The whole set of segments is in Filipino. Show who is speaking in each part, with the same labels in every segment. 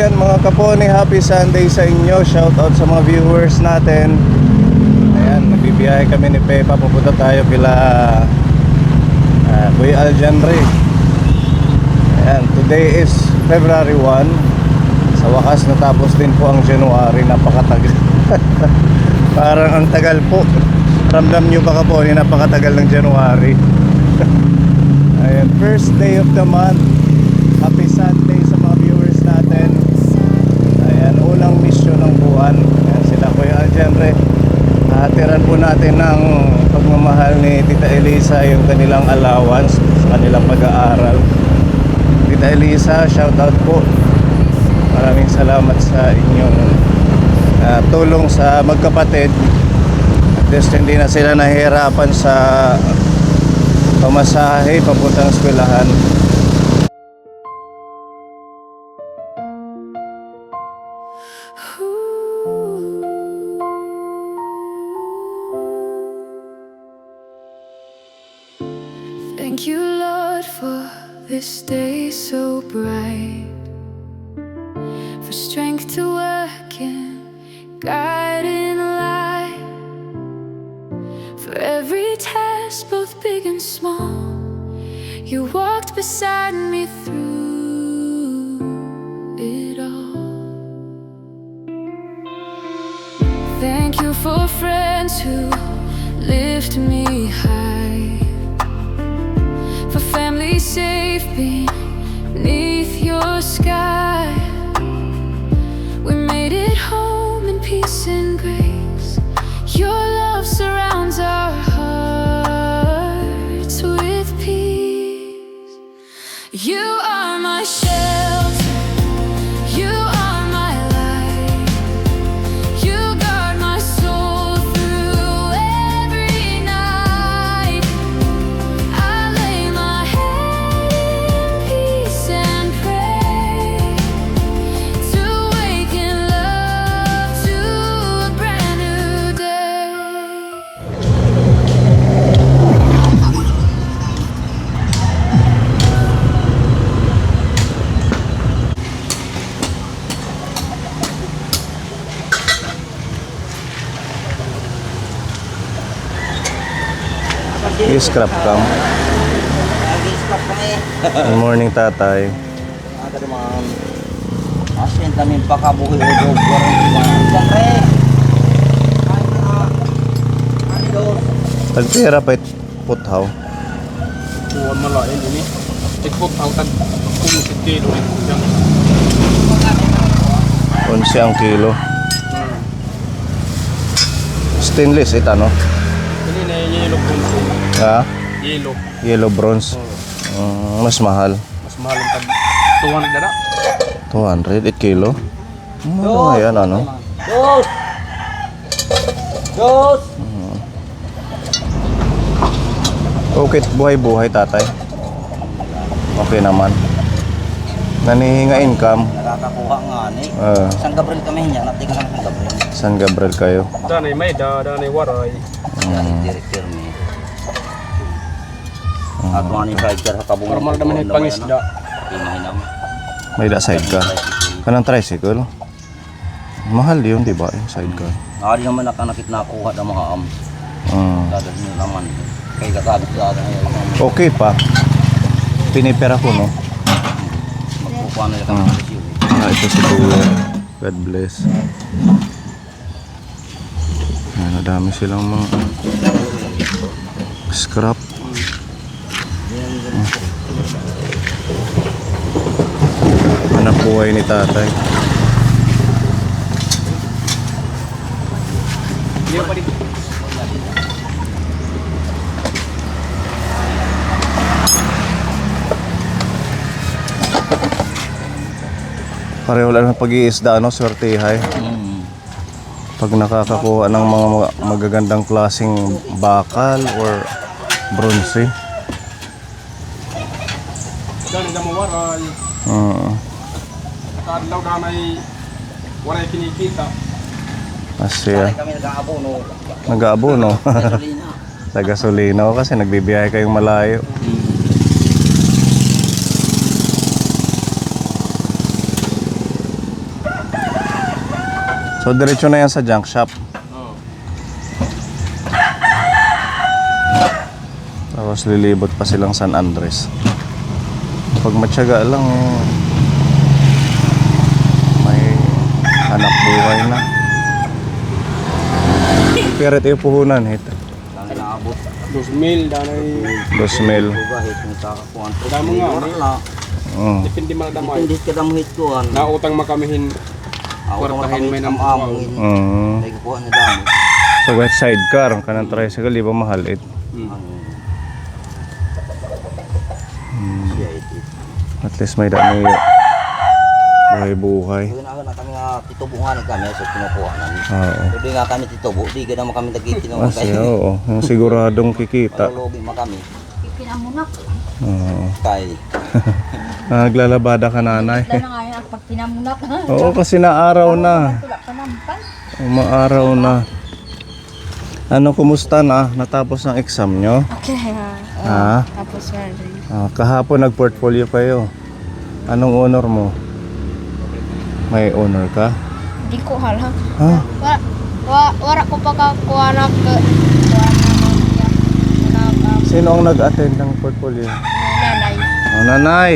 Speaker 1: ayan mga kaponi, happy Sunday sa inyo. Shout out sa mga viewers natin. Ayan, nagbibiyahe kami ni Pepa. Pupunta tayo kila Kuya Aljanre. Ayan, today is February 1. Sa wakas natapos din po ang January. Napakatagal. Parang ang tagal po. Ramdam nyo ba kaponi, napakatagal ng January. Ayan, first day of the month. Happy Sunday sa mga viewers natin. Ayan, unang mission ng buwan. Ayan, sila Kuya Aljanre. Hatiran po natin ng pagmamahal ni Tita Elisa yung kanilang allowance sa kanilang pag-aaral. Tita Elisa, shout out po. Maraming salamat sa inyong tulong sa magkapatid. At least hindi na sila nahihirapan sa pamasahe papuntang eskwelahan.
Speaker 2: Thank you, Lord, for this day so bright, for strength to work and guide in light, for every task, both big and small. You walked beside me through it all. Thank you for friends who lift me high, for family safe beneath your sky. We made it home in peace and grace. Your love surrounds our hearts with peace. You are my shelter, you are my light. You guard my soul through every night. I lay my head in peace and pray to awaken love to a brand new day.
Speaker 1: I-scrap cam. Good morning, tatay.
Speaker 3: Ada naman. Asin kami pakabuhi o job Siyempre. Ano do?
Speaker 1: Tagpira pa puthaw.
Speaker 4: Buwan malain ini. Tikpot ang tag kumusit kilo yang
Speaker 1: 11 ang kilo. Stainless ito, no?
Speaker 4: ini na yellow bronze.
Speaker 1: Ha?
Speaker 4: Yellow.
Speaker 1: Yellow bronze. Mas mahal.
Speaker 4: Mas mahal ang tag 200 dada.
Speaker 1: 200 kilo. Ayan, ano?
Speaker 3: Dos. Dos.
Speaker 1: Okay, buhay-buhay, tatay. Okay naman. Nanihinga income.
Speaker 3: Nakakakuha nga ni. San Gabriel kami niya, nating lang San Gabriel.
Speaker 1: San Gabriel kayo.
Speaker 4: Danay may danay waray.
Speaker 3: Director ni. At mga ni Fighter kabung.
Speaker 4: Para naman yung pangisda.
Speaker 3: Imahinam.
Speaker 1: May da sidecar. Kanang tricycle. Mahal yun, di ba? Yung sidecar.
Speaker 3: Ari naman nakanakit na kuha ng mga dadalhin naman. Kay kakabit sa ngayon.
Speaker 1: Okay pa. Pinipera ko, no?
Speaker 3: Magpupuan na yung review.
Speaker 1: Ito si Kuya. God bless. Ayan, dami silang mga scrap. Anak buhay ni tatay.
Speaker 4: Iya pa dito.
Speaker 1: Pareho lang ng pag-iisda, no? Swertihay. Pag nakakakuha ng mga magagandang klaseng bakal or bronze.
Speaker 4: Danay na mawaray. Kadlaw danay waray kinikita.
Speaker 1: Asya.
Speaker 3: Kami nag-aabono.
Speaker 1: Nag-aabono.
Speaker 3: Gasolina.
Speaker 1: Sa gasolina kasi nagbibiyahe kayong malayo. So diretso na yan sa junk shop.
Speaker 4: Oo.
Speaker 1: Tapos lilibot pa silang San Andres. Pag matyaga lang may anak buhay na. Pero ito yung puhunan hit.
Speaker 3: Lang naabot.
Speaker 4: 2,000 danay.
Speaker 1: 2,000.
Speaker 3: Gahit ng kakakuan.
Speaker 4: Damo nga,
Speaker 3: na.
Speaker 4: Depende man damay.
Speaker 3: Hindi ka damuhit ko.
Speaker 4: Nautang makamihin. Kwartahin may namukuha.
Speaker 3: May kukuha na damo.
Speaker 1: So wet sidecar, ang kanang tricycle, di ba mahal it? At least may dami buhay-buhay.
Speaker 3: Kaya na kami nga titubo nga kami so kinukuha namin.
Speaker 1: Oo.
Speaker 3: Hindi nga kami titubo, di ka naman kami nagkikinom
Speaker 1: Kasi oo, yung siguradong kikita.
Speaker 3: Malulugi mo kami.
Speaker 5: Pinamunak.
Speaker 1: Oo.
Speaker 3: Kay.
Speaker 1: Naglalabada ka nanay.
Speaker 5: Dahil na nga yun ang pag pinamunak.
Speaker 1: Oo, kasi naaraw na.
Speaker 5: Tulak pa naman.
Speaker 1: Umaaraw na. Ano, kumusta na? Natapos ang exam nyo?
Speaker 5: Okay.
Speaker 1: Ha?
Speaker 5: Tapos sorry.
Speaker 1: Kahapon nag-portfolio kayo. Anong honor mo? May honor ka?
Speaker 5: Hindi ko halang.
Speaker 1: Ha?
Speaker 5: Wala ko pagkakuha na
Speaker 1: Sino ang nag-attend ng portfolio?
Speaker 5: nanay.
Speaker 1: Oh, nanay.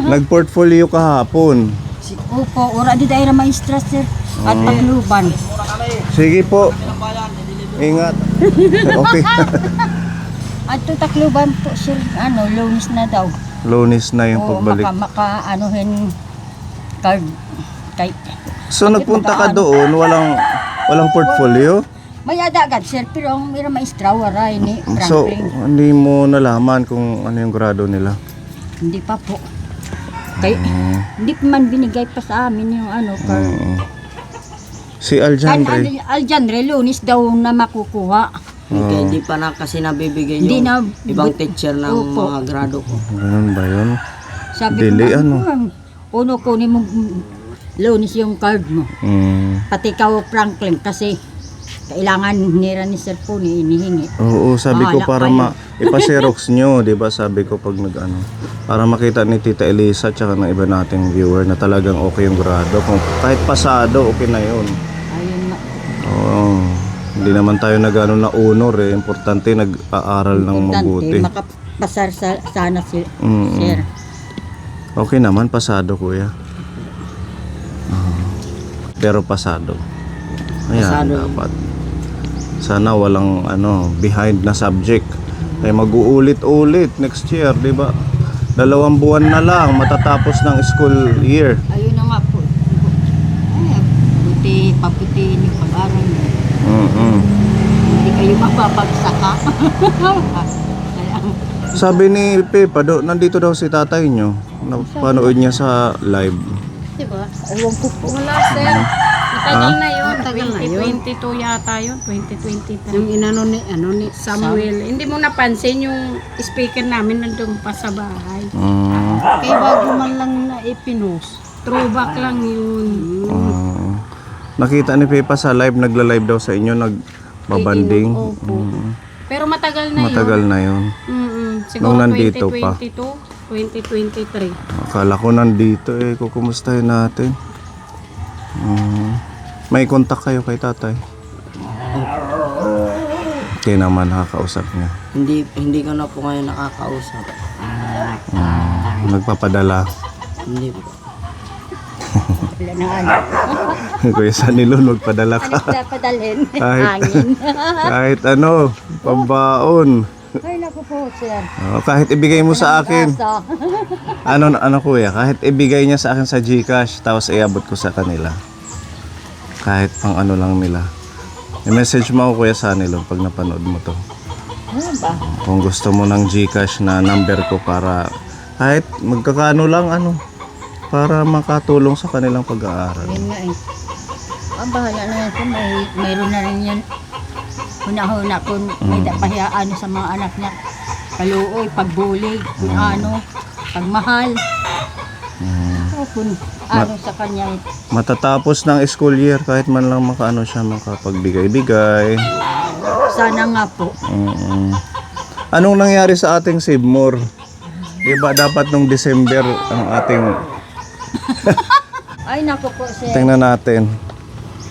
Speaker 1: Nag-portfolio kahapon.
Speaker 5: Opo, ora di dahil maestra sir. At pagluban.
Speaker 1: Sige po. Ingat. Okay.
Speaker 5: At to takluban po sir, lunis na daw.
Speaker 1: Lunis na yung
Speaker 5: Oo,
Speaker 1: pagbalik.
Speaker 5: anuhin card kay
Speaker 1: So nagpunta ka doon, walang portfolio?
Speaker 5: may adagad sir, pero ang mira maestra wala ini
Speaker 1: So
Speaker 5: Franklin.
Speaker 1: hindi mo nalaman kung ano yung grado nila.
Speaker 5: Hindi pa po. Kay hindi pa man binigay pa sa amin yung card.
Speaker 1: Si Aljandre.
Speaker 5: Aljandre, lunis daw na makukuha.
Speaker 6: Kaya hindi pa na kasi nabibigay
Speaker 5: Hindi
Speaker 6: yung
Speaker 5: na,
Speaker 6: ibang teacher ng
Speaker 5: Opo.
Speaker 6: mga grado ko.
Speaker 1: Ganun ba yun?
Speaker 5: Sabi
Speaker 1: Dili,
Speaker 5: ko,
Speaker 1: ano?
Speaker 5: Uno kunin mo lunis yung card mo. Pati ikaw Franklin kasi kailangan nira ni Sir Puni inihingi.
Speaker 1: Oo, sabi ko
Speaker 5: Bahala
Speaker 1: para
Speaker 5: kayo.
Speaker 1: ipa-xerox nyo, di ba? Sabi ko pag para makita ni Tita Elisa tsaka ng iba nating viewer na talagang okay yung grado. Kung kahit pasado, okay na yun.
Speaker 5: Ayun na.
Speaker 1: Oo. Hindi naman tayo nag-ano na honor eh. Importante nag-aaral ng mabuti.
Speaker 5: Makapasar sana si
Speaker 1: Mm-mm.
Speaker 5: Sir.
Speaker 1: Okay naman, pasado kuya. Pero pasado. Ayan,
Speaker 6: Pasado.
Speaker 1: dapat. Sana walang behind na subject. Ay mag-uulit-ulit next year, di ba? 2 buwan na lang matatapos ng school year.
Speaker 5: Ayun na nga po. Ay, paputiin yung pag-aral mo. Hindi kayo mapapagsaka.
Speaker 1: Sabi ni Pepa, nandito daw si tatay nyo. Napanood niya sa live.
Speaker 5: Diba? Ewan ko po.
Speaker 7: Wala, sir. Matagal na yun.
Speaker 5: Matagal na yun.
Speaker 7: 2022 yata yun. 2023.
Speaker 5: Yung inano ni
Speaker 7: Samuel. Hindi mo napansin yung speaker namin nandun pa sa bahay.
Speaker 5: Kaya bago man lang na ipinost.
Speaker 7: Throwback lang yun.
Speaker 1: Nakita ni Pepa sa live, nagla-live daw sa inyo, nagbabanding.
Speaker 7: Opo. Pero matagal na
Speaker 1: Matagal
Speaker 7: yun.
Speaker 1: na yun.
Speaker 7: Siguro
Speaker 1: Nung nandito
Speaker 7: 2022, 2023.
Speaker 1: Akala ko nandito kukumustahin natin. May kontak kayo kay tatay? Kaya naman nakakausap niya.
Speaker 6: Hindi ko na po ngayon nakakausap.
Speaker 1: Nagpapadala.
Speaker 6: Hindi po.
Speaker 5: Wala na ano.
Speaker 1: Kuya Sanilon, magpadala ka.
Speaker 5: Napadalhin.
Speaker 1: Kahit,
Speaker 5: Hangin.
Speaker 1: kahit pambaon.
Speaker 5: Ay, naku po, sir.
Speaker 1: Kahit ibigay mo sa akin.
Speaker 5: Asa.
Speaker 1: Ano kuya, kahit ibigay niya sa akin sa GCash, tapos iabot ko sa kanila. Kahit pang lang nila. I-message mo ako kuya Sanilon pag napanood mo to.
Speaker 5: Ano ba?
Speaker 1: Kung gusto mo ng GCash na number ko para kahit magkakano lang para makatulong sa kanilang pag-aaral.
Speaker 5: Yun nga eh. Bahala na yan. Mayroon na rin yan. Huna-huna kung may dapahiyaan sa mga anak niya. Kaluoy, pagbulig, kung pagmahal. O kung sa kanya.
Speaker 1: Matatapos ng school year kahit man lang siya makapagbigay-bigay.
Speaker 5: Sana nga po.
Speaker 1: Anong nangyari sa ating Save More? Diba dapat nung December ang ating
Speaker 5: Ay, naku po, sir.
Speaker 1: Tingnan natin.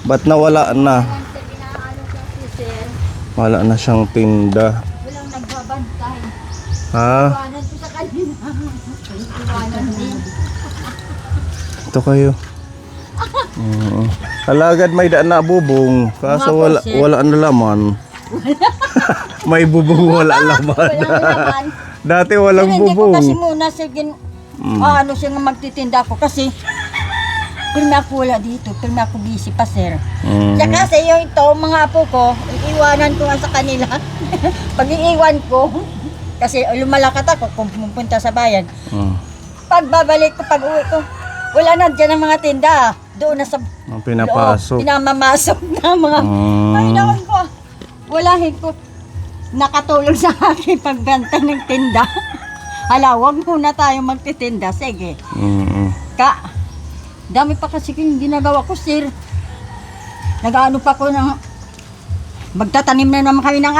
Speaker 1: Ba't nawala na?
Speaker 5: Sir, inaano kasi, sir.
Speaker 1: Wala na siyang tinda.
Speaker 5: Walang nagbabantay.
Speaker 1: Ha?
Speaker 5: Iwanan ko sa kanila. Iwanan din.
Speaker 1: Ito kayo. Alagad may daan na bubong. Kaso
Speaker 5: Nga po, sir.
Speaker 1: wala na laman. May bubong wala laman.
Speaker 5: Walang naman.
Speaker 1: Dati
Speaker 5: Sir,
Speaker 1: walang
Speaker 5: hindi ko kasi
Speaker 1: bubong.
Speaker 5: muna, sir, ano siya nga magtitinda ko kasi pirmi ako wala dito, pirmi ako busy pa, sir. Kaya kasi yung ito, mga apo ko, iiwanan ko nga sa kanila. Pag iiwan ko, kasi lumalakat ako kung pumunta sa bayan. Pag babalik ko, pag uwi ko, wala na dyan ang mga tinda. Doon na sa
Speaker 1: Ang pinapasok.
Speaker 5: loob, pinamamasok na mga, ay naman ko, walahin ko. Nakatulong sa akin pagbenta ng tinda. Hala, wag muna tayo magtitinda. Sige. Dami pa kasi yung ginagawa ko, sir. Nag-ano pa ko ng, magtatanim na naman kami ng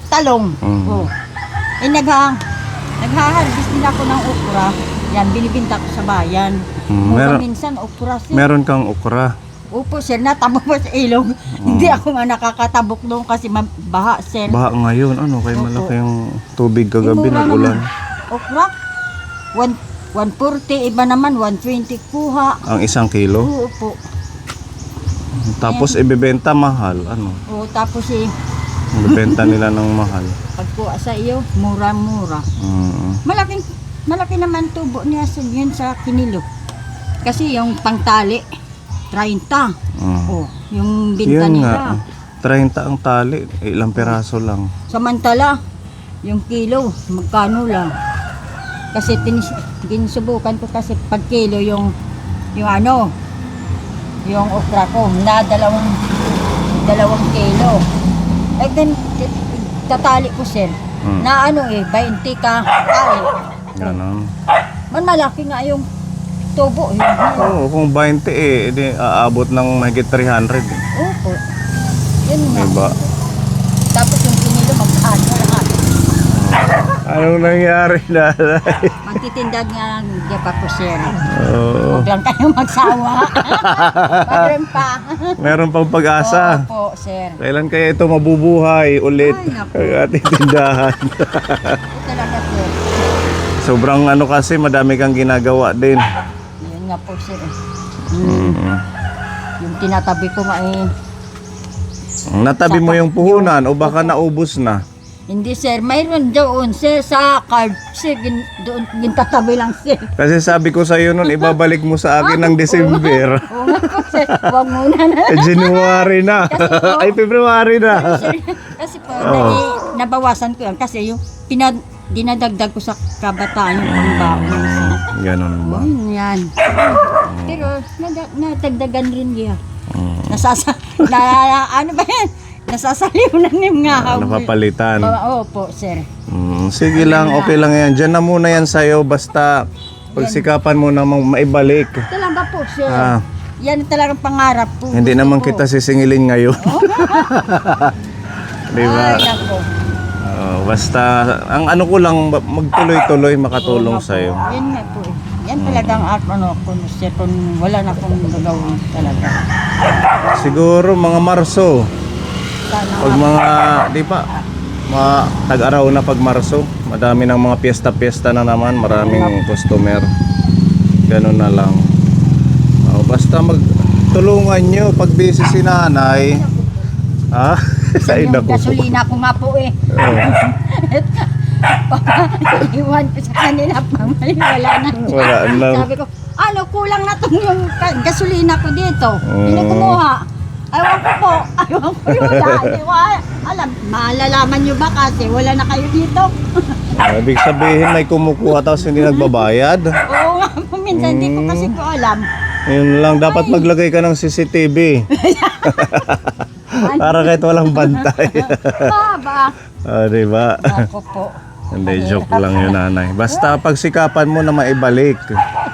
Speaker 5: talong. Oh. Eh, nagha-harvest din ako ng okra. Yan, binibinta ko sa bayan. Mura minsan, okra, sir.
Speaker 1: Meron kang okra.
Speaker 5: Opo, sir, natabok po sa ilog. Hindi ako nga nakakatabok doon kasi baha, sir.
Speaker 1: Baha ngayon. Ano, kay
Speaker 5: Opo.
Speaker 1: malaki yung tubig kagabi
Speaker 5: Mura
Speaker 1: nag-ulan.
Speaker 5: naman. Okra, 140, iba naman, 120 kuha.
Speaker 1: Ang 1 kilo.
Speaker 5: Oo po.
Speaker 1: Tapos ibebenta mahal. Ano?
Speaker 5: Oo, tapos
Speaker 1: Ibebenta nila ng mahal.
Speaker 5: pagkuha sa iyo, mura-mura. Malaki naman tubo niya sa yun sa kinilo. Kasi yung pangtali, 30. Oh, yung binta
Speaker 1: Yun
Speaker 5: nila.
Speaker 1: nga. 30 ang tali. Ilang peraso lang.
Speaker 5: Samantala, yung kilo, magkano lang. Kasi ginusubukan ko kasi pag kilo yung okra ko na dalawang kilo. Eh then, tatali ko, sir. Na 20 ka tali.
Speaker 1: Ganon.
Speaker 5: Man malaki nga yung tubo.
Speaker 1: Oo, kung 20 edi aabot ng mahigit 300.
Speaker 5: Opo. Yun nga.
Speaker 1: Diba?
Speaker 5: Tapos yung kinilo, mag-ano lahat.
Speaker 1: Anong nangyari na?
Speaker 5: Magtitindag nga ng pa ko, sir.
Speaker 1: Oo.
Speaker 5: Huwag lang kayo magsawa. Meron pa.
Speaker 1: Meron pang pag-asa.
Speaker 5: Opo, sir.
Speaker 1: Kailan kaya ito mabubuhay ulit?
Speaker 5: Ay, naku.
Speaker 1: Ang ating tindahan.
Speaker 5: Talaga, sir.
Speaker 1: Sobrang ano kasi, madami kang ginagawa din.
Speaker 5: Yun nga po, sir. Yung tinatabi ko nga
Speaker 1: Natabi mo yung puhunan o baka naubos na?
Speaker 5: hindi, sir. Mayroon doon, sir, sa card. Sir, doon, gintatabi lang, sir.
Speaker 1: Kasi sabi ko sa iyo noon, ibabalik mo sa akin ng December.
Speaker 5: Oo nga po, sir. Huwag muna na.
Speaker 1: January na. Ay, February na.
Speaker 5: Sir, kasi po, nabawasan ko yan. Kasi yung dinadagdag ko sa kabataan yung pangbaon.
Speaker 1: Ganon ba?
Speaker 5: Yan. Pero, nadagdagan rin niya. Ano ba yan? Nasasaliw na yung nga.
Speaker 1: Napapalitan.
Speaker 5: Opo, sir.
Speaker 1: Sige lang, okay lang yan. Diyan na muna yan sa'yo. Basta pagsikapan mo na maibalik.
Speaker 5: Talaga po, sir.
Speaker 1: Ah.
Speaker 5: Yan talagang pangarap po.
Speaker 1: Hindi
Speaker 5: Gusto
Speaker 1: naman
Speaker 5: ko.
Speaker 1: kita sisingilin ngayon. Di ba?
Speaker 5: Ay, nako.
Speaker 1: Basta, ang ano ko lang, magtuloy-tuloy makatulong
Speaker 5: Oo nga po.
Speaker 1: sa'yo.
Speaker 5: Yan nga po. Yan talagang sir, kung wala na akong gagawin talaga.
Speaker 1: Siguro mga Marso.
Speaker 5: Sana
Speaker 1: Pag mga, di pa, mga tag-araw na pag Marso, madami ng mga piyesta-piyesta na naman, maraming customer. Ganun na lang. Basta magtulungan nyo pag busy si nanay. Ha? Sa ina
Speaker 5: yung
Speaker 1: ko.
Speaker 5: gasolina ko nga po iwan ko sa kanila pang wala na.
Speaker 1: Wala na.
Speaker 5: Sabi ko, kulang na tong yung gasolina ko dito. Hindi kumuha. Ayaw ko po. Ayaw ko wala. Hindi ko alam. Malalaman nyo ba kasi wala na kayo dito?
Speaker 1: Ibig sabihin may kumukuha tapos hindi nagbabayad.
Speaker 5: Oo nga po. Minsan hindi ko kasi ko alam.
Speaker 1: Yun lang, dapat maglagay ka ng CCTV. Para kahit walang bantay.
Speaker 5: Ba?
Speaker 1: Diba?
Speaker 5: Ako po.
Speaker 1: Hindi, joke lang yun, nanay. Basta pagsikapan mo na maibalik.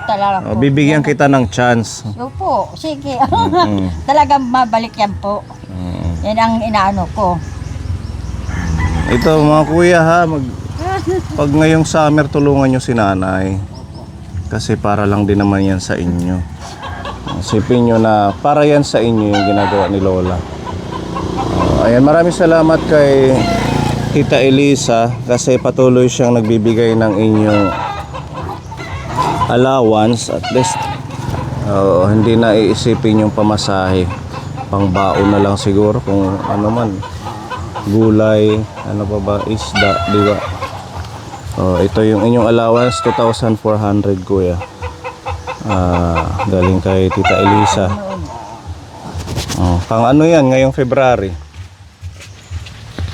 Speaker 5: Talaga po.
Speaker 1: Bibigyan kita ng chance.
Speaker 5: Opo, sige. Talagang mabalik yan po. Yan ang inaano ko.
Speaker 1: Ito mga kuya ha, pag ngayong summer tulungan nyo si nanay. Kasi para lang din naman yan sa inyo. Isipin nyo na para yan sa inyo yung ginagawa ni Lola. Ayan, maraming salamat kay Tita Elisa kasi patuloy siyang nagbibigay ng inyong allowance. At least hindi na iisipin yung pamasahe. Pangbaon na lang siguro kung ano man. Gulay, ano pa ba, isda, di ba? Ito yung inyong allowance, 2,400 kuya. Galing kay Tita Elisa. Pang ano yan ngayong February?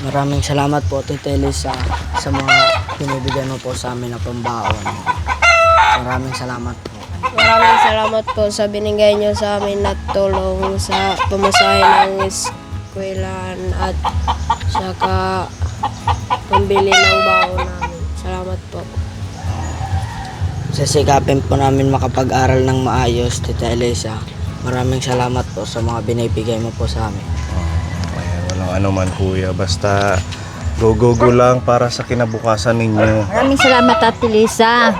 Speaker 6: Maraming salamat po, Tita Elisa, sa mga binibigyan mo po sa amin na pambaon. Maraming salamat po.
Speaker 8: Maraming salamat po sa binigay nyo sa amin na tulong sa pamasahe ng eskwelahan at saka pambili ng baon namin. Salamat po.
Speaker 6: Sisikapin po namin makapag-aral ng maayos, Tita Elisa. Maraming salamat po sa mga binibigay mo po sa amin.
Speaker 1: Ayan, walang ano man kuya. Basta go lang para sa kinabukasan ninyo.
Speaker 5: Maraming salamat Ate Lisa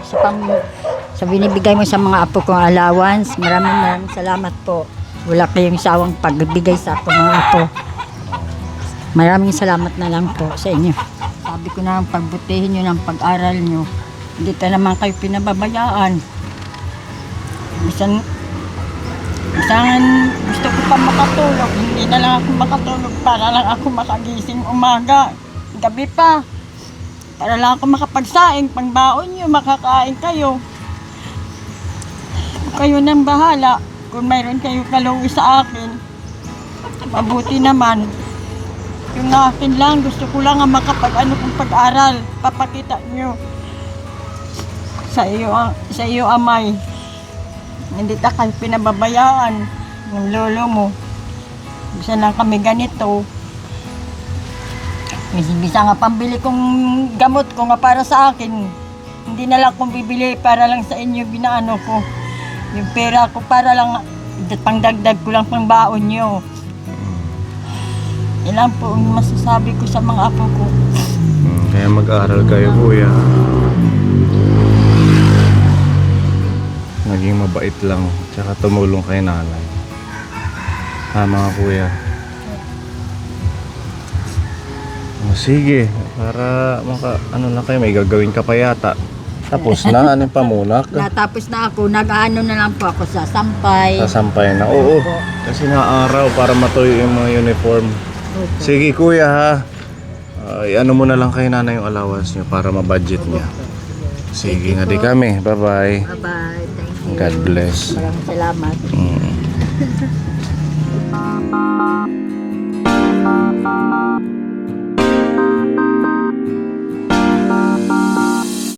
Speaker 5: sa binibigay mo sa mga apo kong allowance. Maraming salamat po. Wala kayong sawang pagbibigay sa ako mga apo. Maraming salamat na lang po sa inyo. Sabi ko na pagbutihin nyo ng pag-aral nyo. Hindi ka naman kayo pinababayaan. Bisan gusto ko pa makatulog. Hindi na lang ako makatulog para lang ako makagising umaga. Gabi pa. Para lang ako makapagsaing. Pangbaon nyo, makakain kayo. Kayo nang bahala. Kung mayroon kayo kaluwi sa akin, mabuti naman. Yung akin lang, gusto ko lang ang makapag-ano kong pag-aral. Papakita nyo sa iyo amay. Hindi ta kayo pinababayaan ng lolo mo. Bisa lang kami ganito. Bisa nga pambili kong gamot ko nga para sa akin. Hindi na lang kong bibili para lang sa inyo binaano ko. Yung pera ko para lang pangdagdag ko lang pang baon nyo. Yan lang po ang masasabi ko sa mga apo ko.
Speaker 1: Kaya mag-aral kayo kuya. Naging mabait lang. Tsaka tumulong kay nanay. Mga kuya. Sige, para ano na kayo, may gagawin ka pa yata. Tapos na, anong pamunak?
Speaker 5: Natapos na ako, nag-ano na lang po ako sa sampay.
Speaker 1: Sasampay na. Oo, kasi naaraw para matuyo yung mga uniform. Sige kuya ha. Ano mo na lang kay nanay yung allowance nyo para ma-budget niya. Sige nga di kami. Bye-bye.
Speaker 5: Bye-bye. Thank you.
Speaker 1: God bless.
Speaker 5: Maraming salamat.
Speaker 1: Mm.